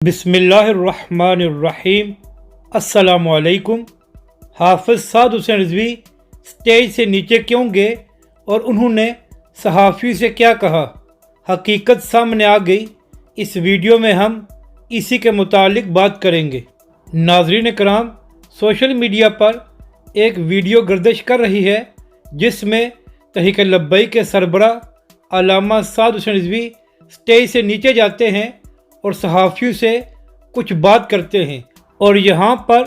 बिस्मिल्लाहिर्रहमानिर्रहीम। अस्सलामु अलैकुम। हाफिज़ साद हुसैन रिज़वी स्टेज से नीचे क्यों गए और उन्होंने सहाफ़ी से क्या कहा, हकीकत सामने आ गई। इस वीडियो में हम इसी के मुतालिक बात करेंगे। नाज़रीन कराम, सोशल मीडिया पर एक वीडियो गर्दिश कर रही है जिसमें तहरीक लब्बैक के सरबराह अल्लामा साद हुसैन रिज़वी स्टेज से नीचे जाते हैं और सहाफ़ियों से कुछ बात करते हैं। और यहाँ पर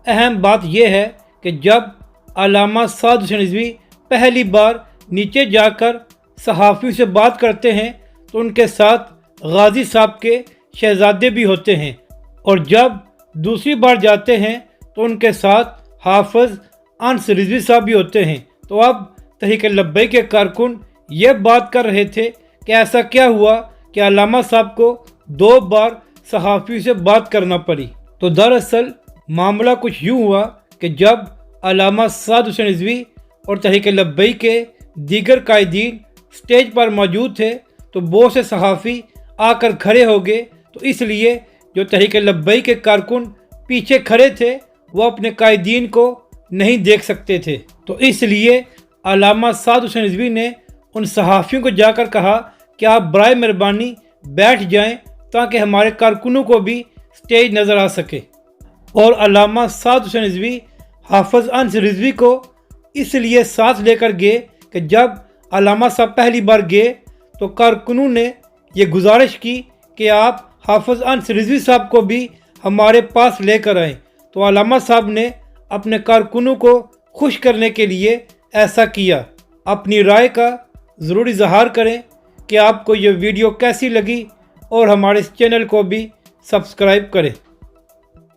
अहम बात यह है कि जब अल्लामा साद हुसैन रिज़वी पहली बार नीचे जाकर सहाफ़ियों से बात करते हैं तो उनके साथ गाज़ी साहब के शहज़ादे भी होते हैं, और जब दूसरी बार जाते हैं तो उनके साथ हाफिज़ अनस रिज़वी साहब भी होते हैं। तो अब तहरीक लब्बैक के कारकुन ये बात कर रहे थे कि ऐसा क्या हुआ कि अल्लामा साहब को 2 बार सहाफ़ियों से बात करना पड़ी। तो दरअसल मामला कुछ यूँ हुआ कि जब अल्लामा साद हुसैन रिज़वी और तहरीक लब्बैक के दीगर कायदीन स्टेज पर मौजूद थे तो बहुत से सहाफ़ी आकर खड़े हो गए। तो इसलिए जो तहरीक लब्बैक के कारकुन पीछे खड़े थे वो अपने कायदीन को नहीं देख सकते थे। तो इसलिए अल्लामा साद हुसैन रिज़वी ने उन सहाफ़ियों को जाकर कहा कि आप बराए मेहरबानी बैठ जाएं ताकि हमारे कारकुनों को भी स्टेज नज़र आ सके। और अल्लामा साद हुसैन रिज़वी हाफिज़ अनस रिज़वी को इसलिए साथ लेकर गए कि जब अल्लामा साहब पहली बार गए तो कारकुनों ने ये गुजारिश की कि आप हाफिज़ अनस रिज़वी साहब को भी हमारे पास लेकर आएँ। तो अल्लामा साहब ने अपने कारकुनों को खुश करने के लिए ऐसा किया। अपनी राय का ज़रूर इज़हार करें कि आपको ये वीडियो कैसी लगी और हमारे इस चैनल को भी सब्सक्राइब करें।